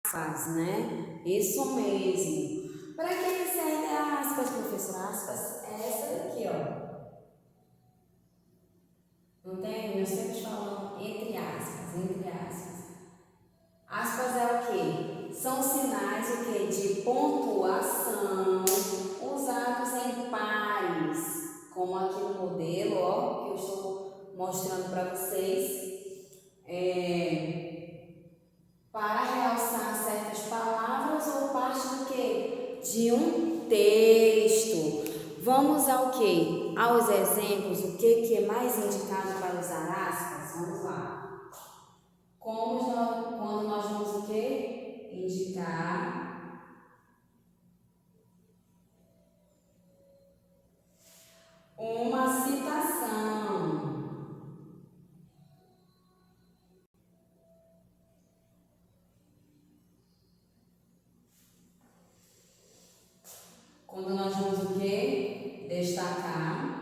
aspas, né? Isso mesmo. Para que serve aspas, professor? Aspas é essa daqui, ó. Não tem? Nós sempre falando entre aspas, entre aspas. Aspas é o quê? São sinais o quê? De pontuação usados em pares, como aqui no modelo, ó, que eu estou mostrando para vocês. Para realçar certas palavras ou parte do quê? De um texto. Vamos ao quê? Aos exemplos, o que é mais indicado para usar aspas? Vamos lá. Quando nós vamos o quê? Indicar uma citação. Quando nós vamos o quê? Destacar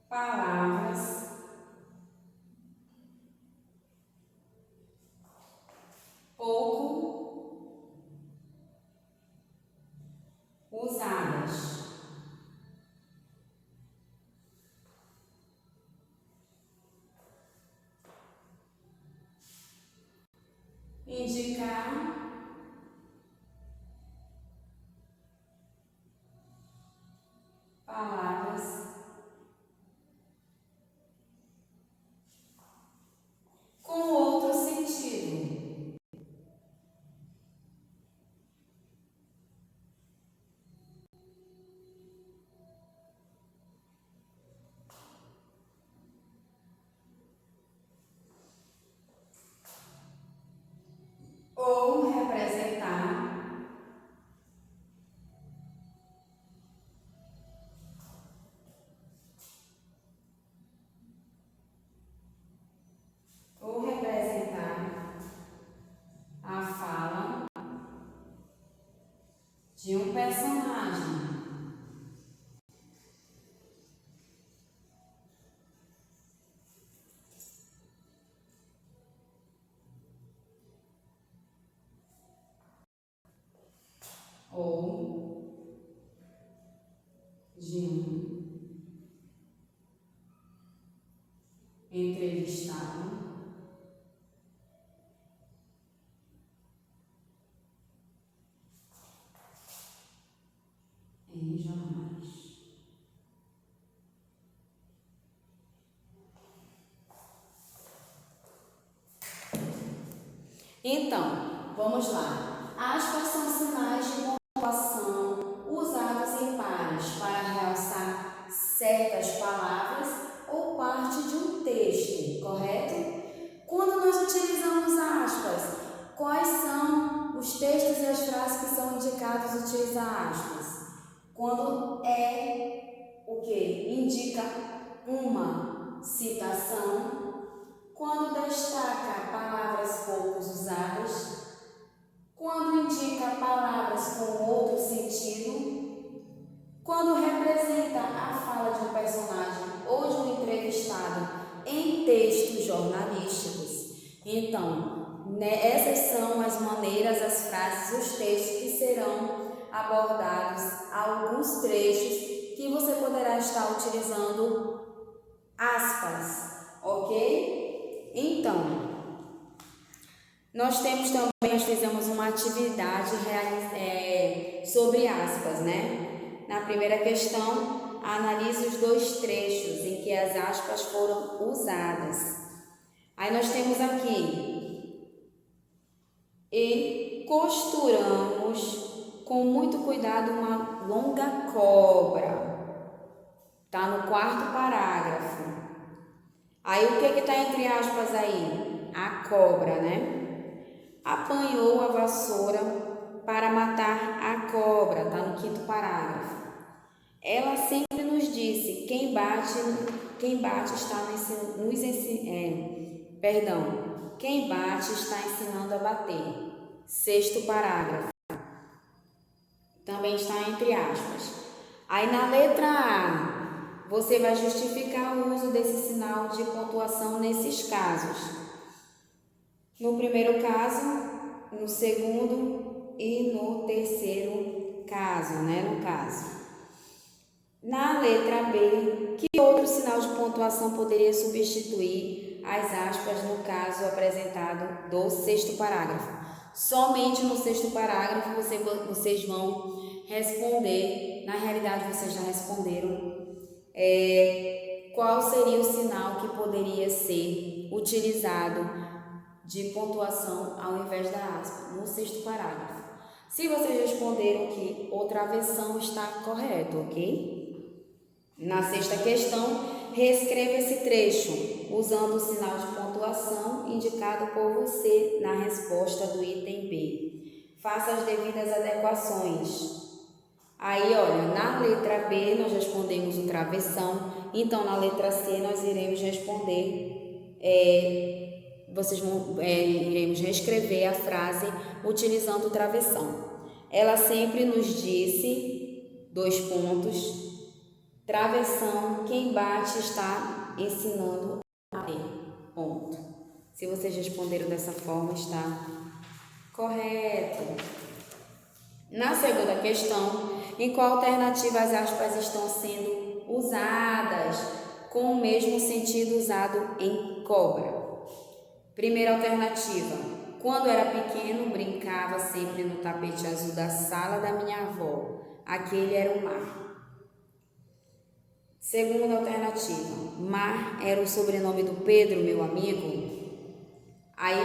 palavras pouco usadas. Indicar palavras com outro sentido. Ou representar a fala de um personagem. Ou de um entrevistado em jornais. Então, vamos lá. Aspas são sinais de pontuação usados em pares para realçar certas palavras ou parte de um texto, correto? Quando nós utilizamos aspas, quais são os textos e as frases que são indicados utilizar aspas? Quando é o que? Indica uma citação. Quando destaca palavras pouco usadas, quando indica palavras com outro sentido, quando representa a fala de um personagem ou de um entrevistado em textos jornalísticos. Então, essas são as maneiras, as frases, os textos que serão abordados, alguns trechos que você poderá estar utilizando aspas, ok? Então, nós fizemos uma atividade sobre aspas, né? Na primeira questão, analise os dois trechos em que as aspas foram usadas. Aí nós temos aqui, e costuramos com muito cuidado uma longa cobra. Tá no quarto parágrafo. Aí o que está entre aspas aí? A cobra, né? Apanhou a vassoura para matar a cobra, está no quinto parágrafo. Ela sempre nos disse, quem bate está quem bate está ensinando a bater. Sexto parágrafo. Também está entre aspas. Aí na letra A, você vai justificar o uso desse sinal de pontuação nesses casos. No primeiro caso, no segundo e no terceiro caso, no caso. Na letra B, que outro sinal de pontuação poderia substituir as aspas no caso apresentado do sexto parágrafo? Somente no sexto parágrafo vocês vão responder, na realidade vocês já responderam, qual seria o sinal que poderia ser utilizado de pontuação ao invés da aspa, no sexto parágrafo. Se vocês responderam que o travessão está correto, ok? Na sexta questão, reescreva esse trecho, usando o sinal de pontuação indicado por você na resposta do item B. Faça as devidas adequações. Aí, olha, na letra B nós respondemos o travessão, então na letra C nós iremos responder, iremos reescrever a frase utilizando o travessão. Ela sempre nos disse, 2 pontos, travessão, quem bate está ensinando a ler. Ponto. Se vocês responderam dessa forma, está correto. Na segunda questão, em qual alternativa as aspas estão sendo usadas com o mesmo sentido usado em cobra? Primeira alternativa, quando era pequeno, brincava sempre no tapete azul da sala da minha avó. Aquele era o mar. Segunda alternativa, Mar era o sobrenome do Pedro, meu amigo. Aí,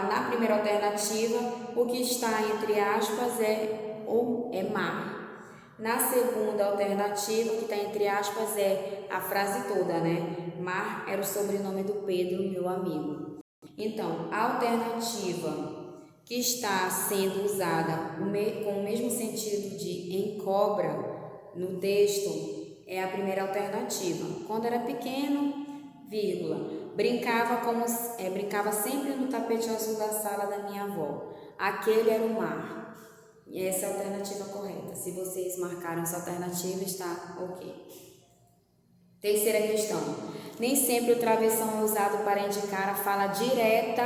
na primeira alternativa, o que está entre aspas é mar. Na segunda alternativa, o que está entre aspas é a frase toda, Mar era o sobrenome do Pedro, meu amigo. Então, a alternativa que está sendo usada com o mesmo sentido de em cobra no texto é a primeira alternativa. Quando era pequeno, vírgula, brincava sempre no tapete azul da sala da minha avó. Aquele era o mar. E essa é a alternativa correta. Se vocês marcaram essa alternativa, está ok. Terceira questão. Nem sempre o travessão é usado para indicar a fala direta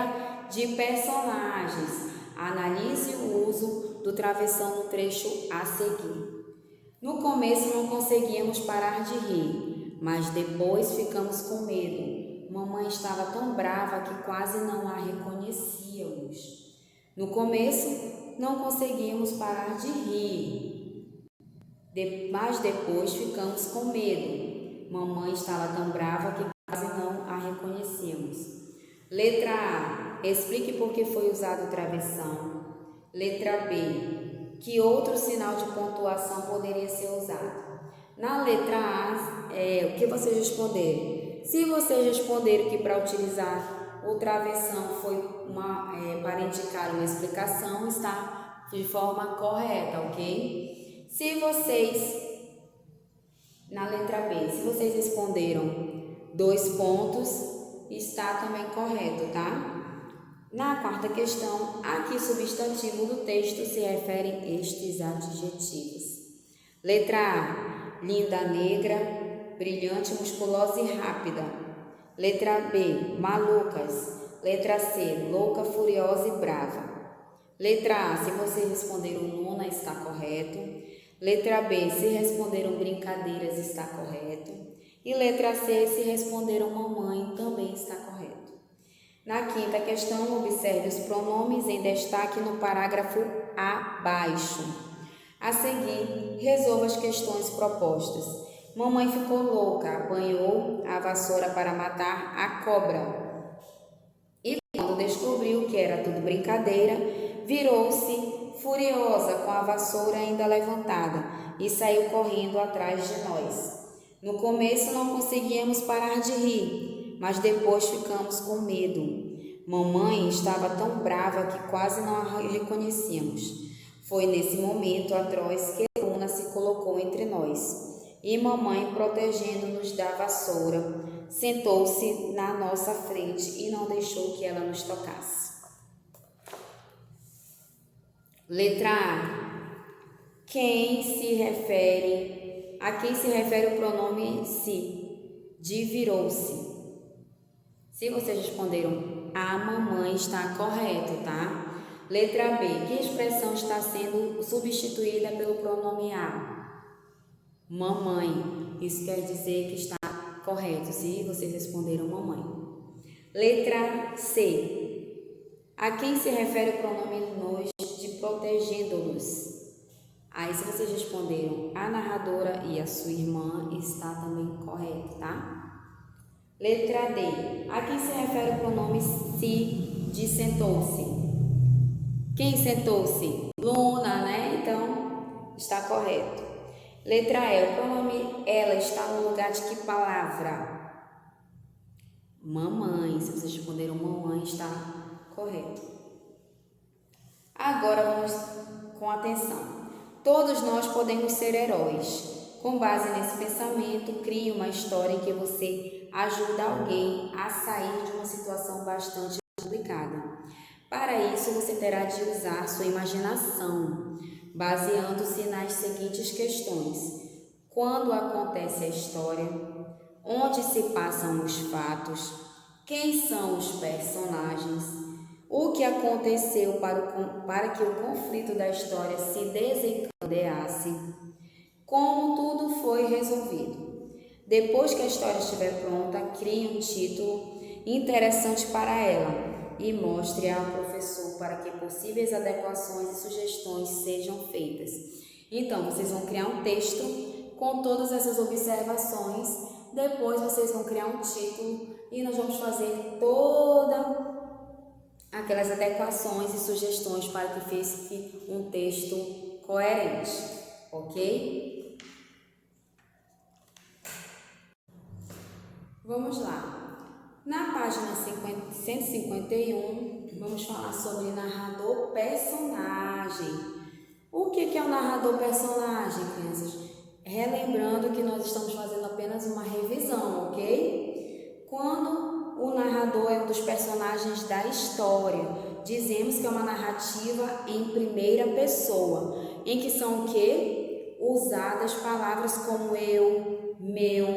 de personagens. Analise o uso do travessão no trecho a seguir. No começo não conseguíamos parar de rir, mas depois ficamos com medo. Mamãe estava tão brava que quase não a reconhecíamos. No começo não conseguíamos parar de rir, mas depois ficamos com medo. Mamãe estava tão brava que quase não a reconhecemos. Letra A. Explique por que foi usado o travessão. Letra B. Que outro sinal de pontuação poderia ser usado? Na letra A, o que vocês responderam? Se vocês responderam que para utilizar o travessão foi para indicar uma explicação, está de forma correta, ok? Se vocês, na letra B, se vocês responderam 2 pontos, está também correto, tá? Na quarta questão, a que substantivo do texto se referem estes adjetivos? Letra A, linda, negra, brilhante, musculosa e rápida. Letra B, malucas. Letra C, louca, furiosa e brava. Letra A, se vocês responderam nona, está correto. Letra B, se responderam brincadeiras, está correto. E letra C, se responderam mamãe, também está correto. Na quinta questão, observe os pronomes em destaque no parágrafo abaixo. A seguir, resolva as questões propostas. Mamãe ficou louca, apanhou a vassoura para matar a cobra. E quando descobriu que era tudo brincadeira, virou-se furiosa com a vassoura ainda levantada e saiu correndo atrás de nós. No começo não conseguíamos parar de rir, mas depois ficamos com medo. Mamãe estava tão brava que quase não a reconhecíamos. Foi nesse momento atroz que Luna se colocou entre nós. E mamãe, protegendo-nos da vassoura, sentou-se na nossa frente e não deixou que ela nos tocasse. Letra A. Quem se refere A quem se refere o pronome se? De virou-se. Se vocês responderam a mamãe, está correto, tá? Letra B. Que expressão está sendo substituída pelo pronome a? Mamãe. Isso quer dizer que está correto, se vocês responderam mamãe. Letra C. A quem se refere o pronome nos de protegendo-nos? Aí, se vocês responderam a narradora e a sua irmã, está também correto, tá? Letra D. A quem se refere o pronome se de sentou-se? Quem sentou-se? Luna, né? Então, está correto. Letra E. O pronome ela está no lugar de que palavra? Mamãe. Se vocês responderam mamãe, está correto. Agora vamos com atenção. Todos nós podemos ser heróis. Com base nesse pensamento, crie uma história em que você ajuda alguém a sair de uma situação bastante complicada. Para isso, você terá de usar sua imaginação, baseando-se nas seguintes questões: quando acontece a história? Onde se passam os fatos? Quem são os personagens? O que aconteceu para que o conflito da história se desencadeasse? Como tudo foi resolvido? Depois que a história estiver pronta, crie um título interessante para ela e mostre ao professor para que possíveis adequações e sugestões sejam feitas. Então, vocês vão criar um texto com todas essas observações. Depois vocês vão criar um título e nós vamos fazer todas aquelas adequações e sugestões para que fique um texto coerente, ok? Vamos lá. Na página 151, vamos falar sobre narrador personagem. O que é o narrador personagem, crianças? Relembrando que nós estamos fazendo apenas uma revisão, ok? Quando o narrador é um dos personagens da história, dizemos que é uma narrativa em primeira pessoa, em que são o quê? Usadas palavras como eu, meu,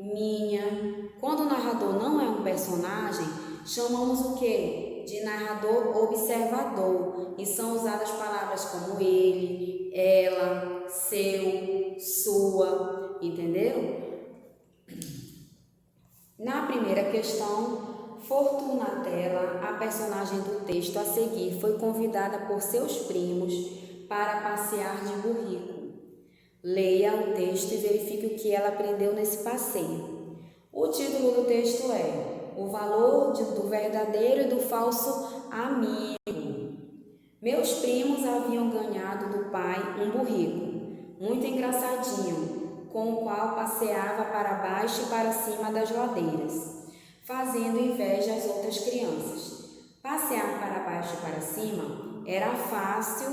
minha. Quando o narrador não é um personagem, chamamos o quê? De narrador observador. E são usadas palavras como ele, ela, seu, sua, entenderam? Na primeira questão, Fortunatella, a personagem do texto a seguir, foi convidada por seus primos para passear de burrico. Leia o texto e verifique o que ela aprendeu nesse passeio. O título do texto é O Valor do Verdadeiro e do Falso Amigo. Meus primos haviam ganhado do pai um burrico, muito engraçadinho, com o qual passeava para baixo e para cima das ladeiras, fazendo inveja às outras crianças. Passear para baixo e para cima era fácil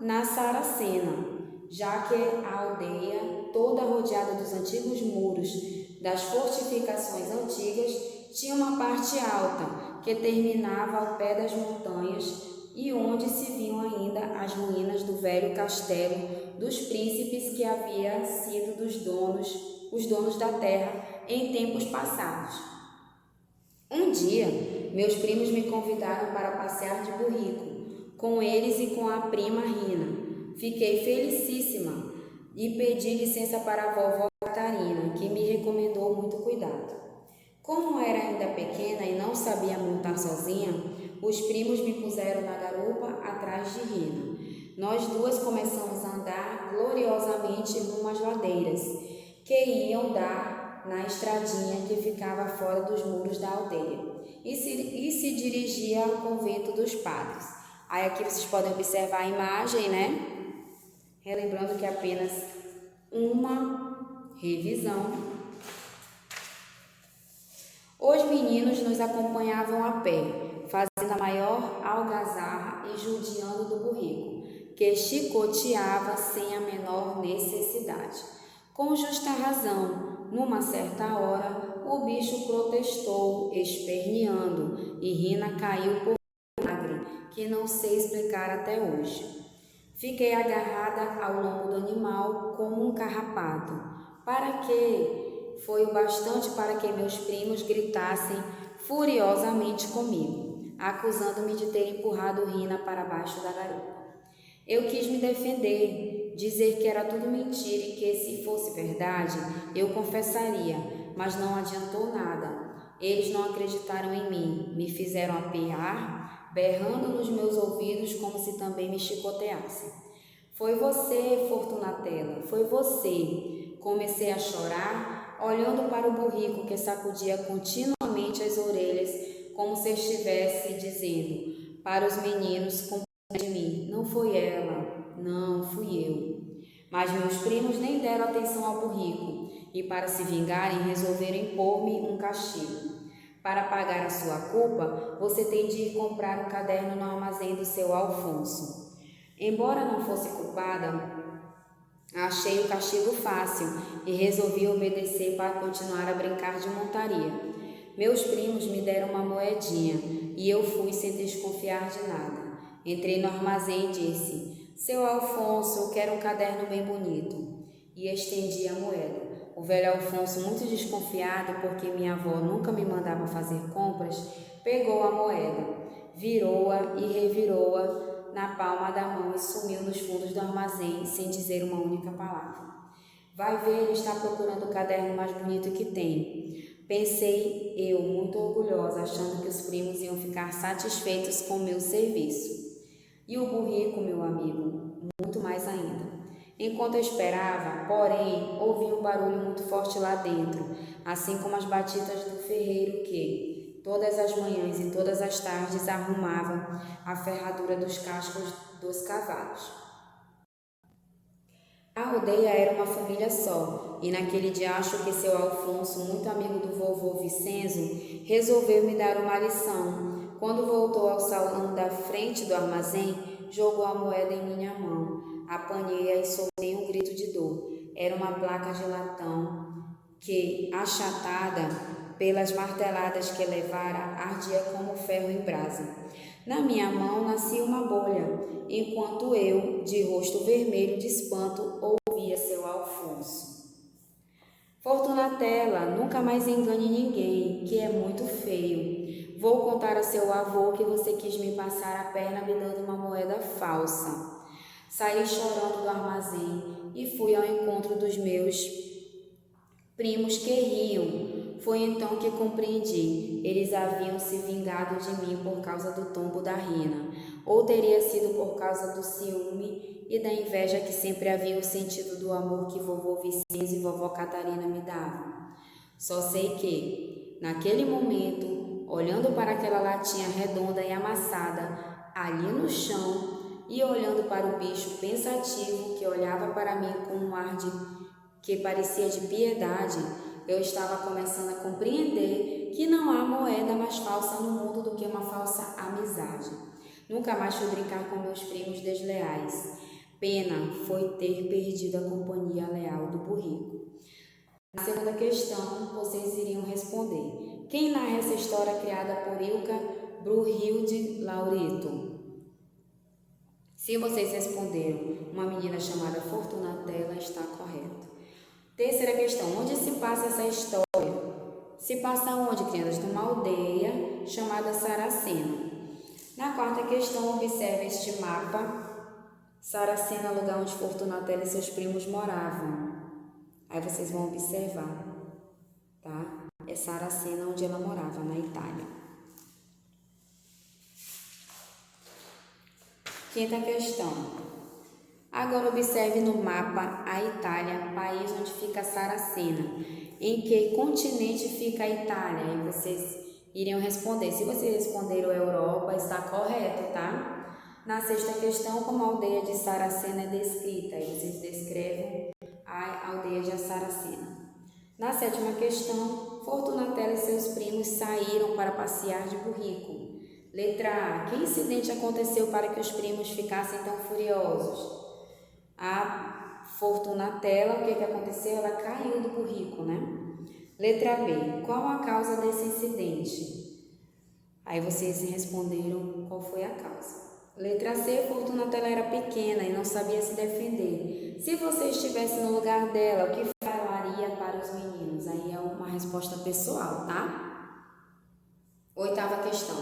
na Saracena, já que a aldeia, toda rodeada dos antigos muros das fortificações antigas, tinha uma parte alta que terminava ao pé das montanhas e onde se viam ainda as ruínas do velho castelo dos príncipes que havia sido os donos da terra em tempos passados. Um dia, meus primos me convidaram para passear de burrico, com eles e com a prima Rina. Fiquei felicíssima e pedi licença para a vovó Catarina, que me recomendou muito cuidado. Como era ainda pequena e não sabia montar sozinha, os primos me puseram na garupa atrás de Rina. Nós duas começamos a andar gloriosamente rumo às ladeiras, que iam dar na estradinha que ficava fora dos muros da aldeia, e se dirigia ao convento dos padres. Aí aqui vocês podem observar a imagem, né? Relembrando que é apenas uma revisão. Os meninos nos acompanhavam a pé, fazendo a maior algazarra e judiando do burrico, que chicoteava sem a menor necessidade. Com justa razão, numa certa hora, o bicho protestou, esperneando, e Rina caiu por milagre, que não sei explicar até hoje. Fiquei agarrada ao lombo do animal como um carrapato. Para que? Foi o bastante para que meus primos gritassem furiosamente comigo, acusando-me de ter empurrado Rina para baixo da garupa. Eu quis me defender, dizer que era tudo mentira e que, se fosse verdade, eu confessaria, mas não adiantou nada. Eles não acreditaram em mim, me fizeram apear, berrando nos meus ouvidos como se também me chicoteassem. Foi você, Fortunatella, foi você. Comecei a chorar, olhando para o burrico que sacudia continuamente as orelhas, como se estivesse dizendo para os meninos com de mim: não foi ela, não, fui eu. Mas meus primos nem deram atenção ao burrico e, para se vingarem, resolveram impor-me um castigo. Para pagar a sua culpa, você tem de ir comprar um caderno no armazém do seu Alfonso. Embora não fosse culpada, achei o castigo fácil e resolvi obedecer para continuar a brincar de montaria. Meus primos me deram uma moedinha e eu fui sem desconfiar de nada. Entrei no armazém e disse: seu Alfonso, eu quero um caderno bem bonito. E estendi a moeda. O velho Alfonso, muito desconfiado porque minha avó nunca me mandava fazer compras, pegou a moeda, virou-a e revirou-a na palma da mão e sumiu nos fundos do armazém sem dizer uma única palavra. Vai ver, ele está procurando o caderno mais bonito que tem. Pensei eu, muito orgulhosa, achando que os primos iam ficar satisfeitos com o meu serviço. E o burrico, meu amigo, muito mais ainda. Enquanto eu esperava, porém, ouvi um barulho muito forte lá dentro, assim como as batidas do ferreiro que, todas as manhãs e todas as tardes, arrumava a ferradura dos cascos dos cavalos. A aldeia era uma família só, e naquele dia acho que seu Alfonso, muito amigo do vovô Vicenzo, resolveu me dar uma lição. Quando voltou ao salão da frente do armazém, jogou a moeda em minha mão. Apanhei-a e soltei um grito de dor. Era uma placa de latão que, achatada pelas marteladas que levara, ardia como ferro em brasa. Na minha mão nascia uma bolha, enquanto eu, de rosto vermelho de espanto, ouvia seu Alfonso. Fortunatella, nunca mais engane ninguém, que é muito feio. Vou contar a seu avô que você quis me passar a perna me dando uma moeda falsa. Saí chorando do armazém e fui ao encontro dos meus primos que riam. Foi então que compreendi. Eles haviam se vingado de mim por causa do tombo da Rina, ou teria sido por causa do ciúme e da inveja que sempre haviam sentido do amor que vovô Vicenzo e vovó Catarina me davam. Só sei que, naquele momento, olhando para aquela latinha redonda e amassada ali no chão e olhando para o bicho pensativo que olhava para mim com um ar que parecia de piedade, eu estava começando a compreender que não há moeda mais falsa no mundo do que uma falsa amizade. Nunca mais fui brincar com meus primos desleais. Pena foi ter perdido a companhia leal do burrico. Na segunda questão, vocês iriam responder: quem narra essa história criada por Ilka Brunhilde Laureto? Se vocês responderam uma menina chamada Fortunatella, está correto. Terceira questão: onde se passa essa história? Se passa onde, crianças? Numa aldeia chamada Saracena. Na quarta questão, observe este mapa. Saracena, lugar onde Fortunatella e seus primos moravam. Aí vocês vão observar, tá? É Saracena onde ela morava, na Itália. Quinta questão. Agora observe no mapa a Itália, país onde fica Saracena. Em que continente fica a Itália? Aí vocês iriam responder. Se vocês responderam Europa, está correto, tá? Na sexta questão, como a aldeia de Saracena é descrita? Aí vocês descrevem a aldeia de Saracena. Na sétima questão, Fortunatella e seus primos saíram para passear de burrico. Letra A. Que incidente aconteceu para que os primos ficassem tão furiosos? A Fortunatella, o que aconteceu? Ela caiu do burrico, né? Letra B. Qual a causa desse incidente? Aí vocês responderam qual foi a causa. Letra C, Fortunatella era pequena e não sabia se defender. Se você estivesse no lugar dela, o que falaria para os meninos? Aí é uma resposta pessoal, tá? 8ª questão.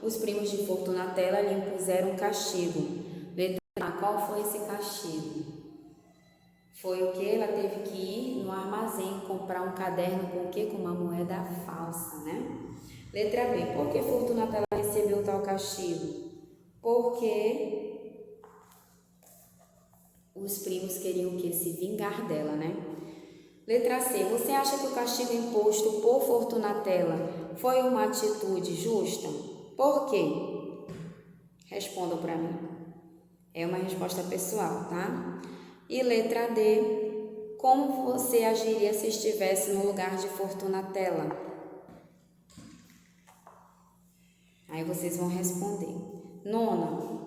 Os primos de Fortunatella lhe impuseram um castigo. Letra A, qual foi esse castigo? Foi o que? Ela teve que ir no armazém comprar um caderno com o quê? Com uma moeda falsa, né? Letra B, por que Fortunatella recebeu tal castigo? Porque os primos queriam o quê? Se vingar dela, né? Letra C, você acha que o castigo imposto por Fortunatella foi uma atitude justa? Por quê? Respondam para mim. É uma resposta pessoal, tá? E letra D, como você agiria se estivesse no lugar de Fortunatella? Aí vocês vão responder. 9ª,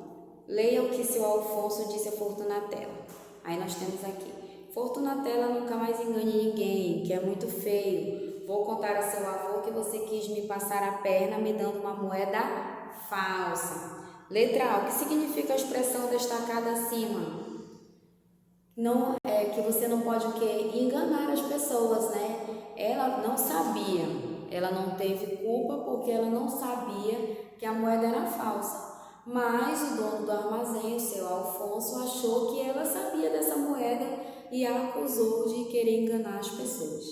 leia o que seu Alfonso disse a Fortunatella. Aí nós temos aqui. Fortunatella nunca mais engane ninguém, que é muito feio. Vou contar a seu avô que você quis me passar a perna me dando uma moeda falsa. Letra A, o que significa a expressão destacada acima? Não é que você não pode o quê? Enganar as pessoas, né? Ela não sabia, ela não teve culpa porque ela não sabia que a moeda era falsa. Mas o dono do armazém, o seu Alfonso, achou que ela sabia dessa moeda e a acusou de querer enganar as pessoas.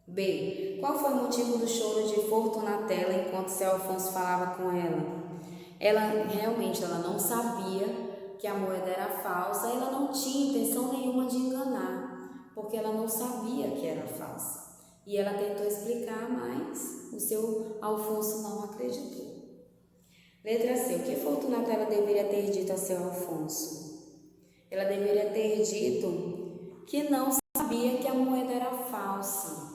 B. Qual foi o motivo do choro de Fortunatella enquanto seu Alfonso falava com ela? Ela realmente não sabia que a moeda era falsa, ela não tinha intenção nenhuma de enganar, porque ela não sabia que era falsa. E ela tentou explicar, mas o seu Alfonso não acreditou. Letra C. O que Fortunatella deveria ter dito a seu Alfonso? Ela deveria ter dito que não sabia que a moeda era falsa,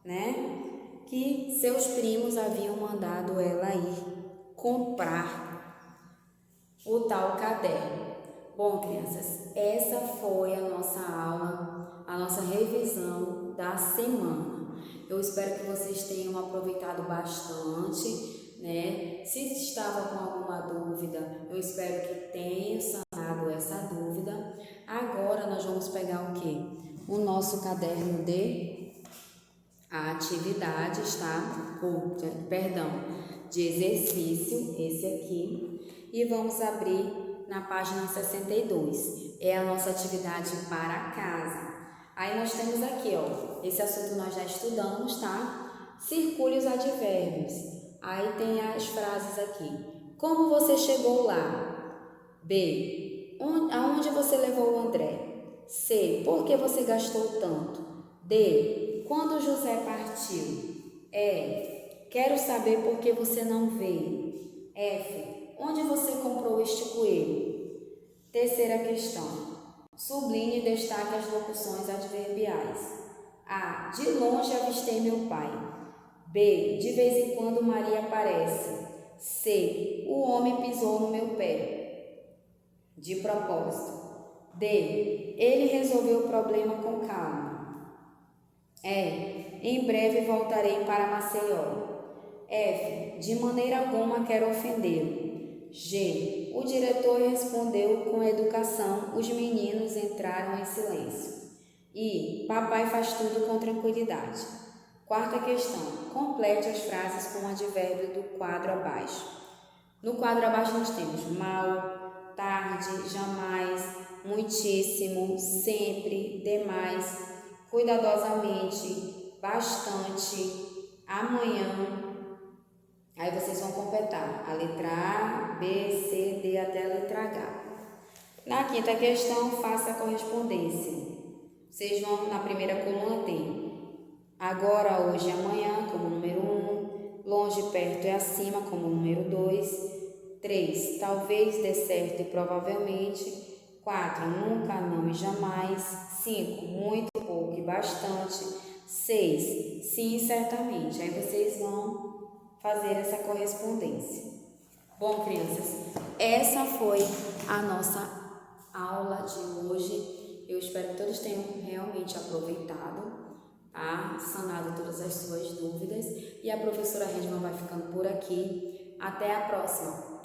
né? Que seus primos haviam mandado ela ir comprar o tal caderno. Bom, crianças, essa foi a nossa aula, a nossa revisão da semana. Eu espero que vocês tenham aproveitado bastante, né? Se estava com alguma dúvida, eu espero que tenham sanado essa dúvida. Agora nós vamos pegar o quê? O nosso caderno de atividades, tá? De exercício, esse aqui, e vamos abrir na página 62. É a nossa atividade para casa. Aí nós temos aqui, ó, esse assunto nós já estudamos, tá? Circule os advérbios. Aí tem as frases aqui. Como você chegou lá? B. Aonde você levou o André? C. Por que você gastou tanto? D. Quando José partiu? E. Quero saber por que você não veio. F. Onde você comprou este coelho? Terceira questão. Sublinhe e destaque as locuções adverbiais. A. De longe avistei meu pai. B. De vez em quando Maria aparece. C. O homem pisou no meu pé. De propósito. D. Ele resolveu o problema com calma. E. Em breve voltarei para Maceió. F. De maneira alguma quero ofendê-lo. G. O diretor respondeu com educação, os meninos entraram em silêncio. I. Papai faz tudo com tranquilidade. Quarta questão. Complete as frases com o advérbio do quadro abaixo. No quadro abaixo nós temos mal, tarde, jamais, muitíssimo, sempre, demais, cuidadosamente, bastante, amanhã. Aí vocês vão completar a letra A, B, C, D até a letra H. Na quinta questão, faça a correspondência. Vocês vão, na primeira coluna tem agora, hoje e amanhã como número 1, longe, perto e acima como número 2, 3, talvez, dê certo e provavelmente, 4, nunca, não e jamais, 5, muito, pouco e bastante, 6, sim, certamente. Aí vocês vão fazer essa correspondência. Bom, crianças, essa foi a nossa aula de hoje. Eu espero que todos tenham realmente aproveitado, tá? Sanado todas as suas dúvidas. E a professora Redman vai ficando por aqui. Até a próxima!